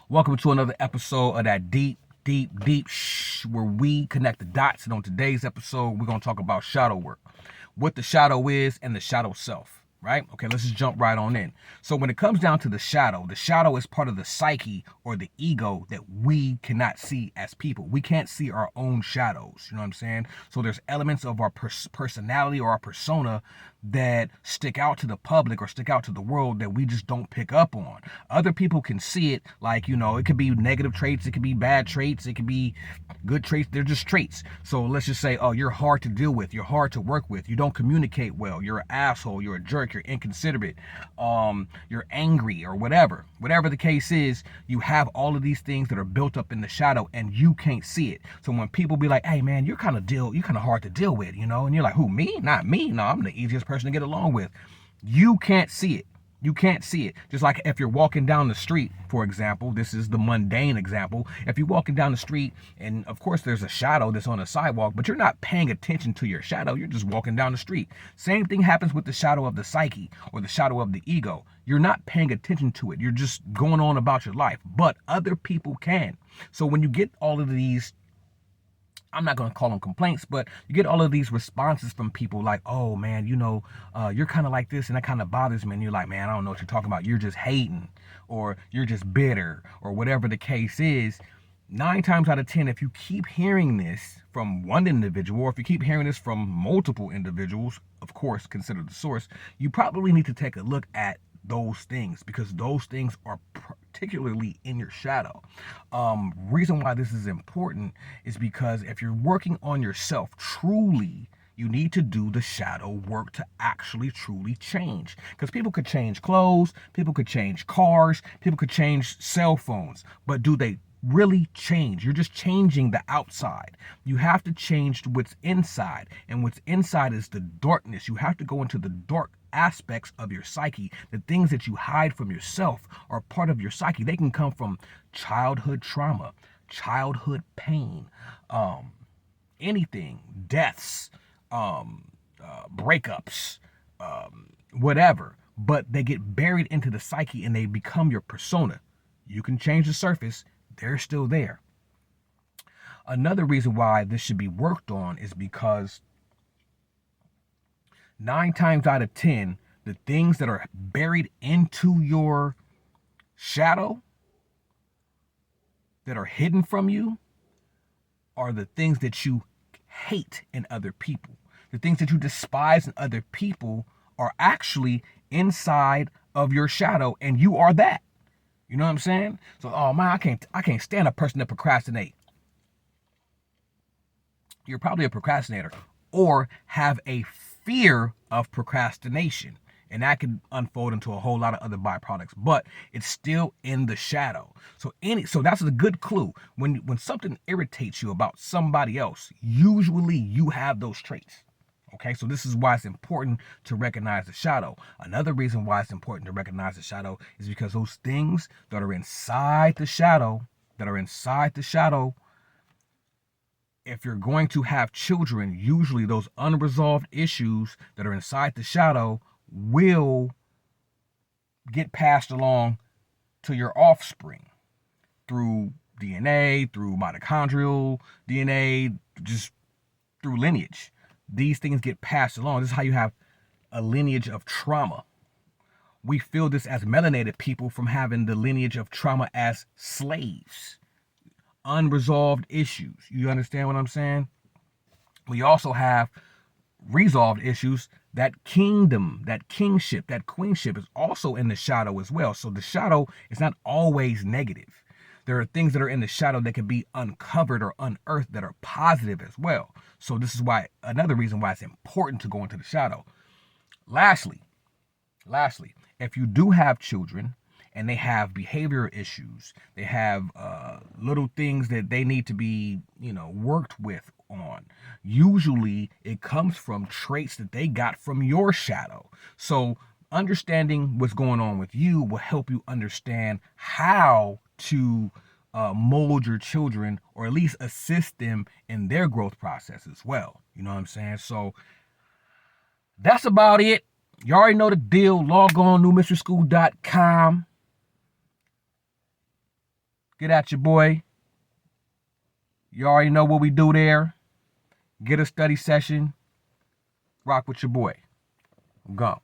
Welcome to another episode of that deep shh, where we connect the dots. And on today's episode, we're going to talk about shadow work, what the shadow is and the shadow self, right? Okay, let's just jump right on in. So when it comes down to the shadow is part of the psyche or the ego that we cannot see as people. We can't see our own shadows, you know what I'm saying? So there's elements of our personality or our persona that stick out to the public or stick out to the world that we just don't pick up on. Other people can see it, like, it could be negative traits, it could be bad traits, it could be good traits. They're just traits. So let's just say, oh, you're hard to deal with, you're hard to work with, you don't communicate well, you're an asshole, you're a jerk, you're inconsiderate, you're angry, or whatever the case is. You have all of these things that are built up in the shadow and you can't see it. So when people be like, hey man, you're kind of hard to deal with, and you're like, who, me? Not me. No, I'm the easiest person to get along with. You can't see it. You can't see it. Just like if you're walking down the street, for example, this is the mundane example. If you're walking down the street and of course there's a shadow that's on the sidewalk, but you're not paying attention to your shadow, you're just walking down the street. Same thing happens with the shadow of the psyche or the shadow of the ego. You're not paying attention to it. You're just going on about your life, but other people can. So when you get all of these, I'm not going to call them complaints, but you get all of these responses from people like, oh man, you're kind of like this and that kind of bothers me. And you're like, man, I don't know what you're talking about. You're just hating or you're just bitter or whatever the case is. 9 times out of 10, if you keep hearing this from one individual, or if you keep hearing this from multiple individuals, of course, consider the source, you probably need to take a look at those things, because those things are particularly in your shadow. Reason why this is important is because if you're working on yourself truly, you need to do the shadow work to actually truly change. Because people could change clothes, people could change cars, people could change cell phones, but do they really change? You're just changing the outside. You have to change what's inside, and what's inside is the darkness. You have to go into the dark aspects of your psyche. The things that you hide from yourself are part of your psyche. They can come from childhood trauma, childhood pain, anything, deaths, breakups, whatever, but they get buried into the psyche and they become your persona. You can change the surface, they're still there. Another reason why this should be worked on is because 9 times out of 10, the things that are buried into your shadow, that are hidden from you, are the things that you hate in other people. The things that you despise in other people are actually inside of your shadow, and you are that. You know what I'm saying? So, oh man, I can't stand a person that procrastinate. You're probably a procrastinator or have a fear of procrastination. And that can unfold into a whole lot of other byproducts, but it's still in the shadow. So that's a good clue. When something irritates you about somebody else, usually you have those traits. Okay, so this is why it's important to recognize the shadow. Another reason why it's important to recognize the shadow is because those things that are inside the shadow, if you're going to have children, usually those unresolved issues that are inside the shadow will get passed along to your offspring through DNA, through mitochondrial DNA, just through lineage. These things get passed along. This is how you have a lineage of trauma. We feel this as melanated people from having the lineage of trauma as slaves. Unresolved issues. You understand what I'm saying? We also have resolved issues. That kingdom, that kingship, that queenship is also in the shadow as well. So the shadow is not always negative. There are things that are in the shadow that can be uncovered or unearthed that are positive as well. So this is why, another reason why it's important to go into the shadow. Lastly, if you do have children and they have behavior issues, they have little things that they need to be, worked with on. Usually it comes from traits that they got from your shadow. So understanding what's going on with you will help you understand how to mold your children, or at least assist them in their growth process as well. You know what I'm saying? So that's about it. You already know the deal. Log on newmysteryschool.com. Get at your boy. You already know what we do there. Get a study session. Rock with your boy. I'm gone.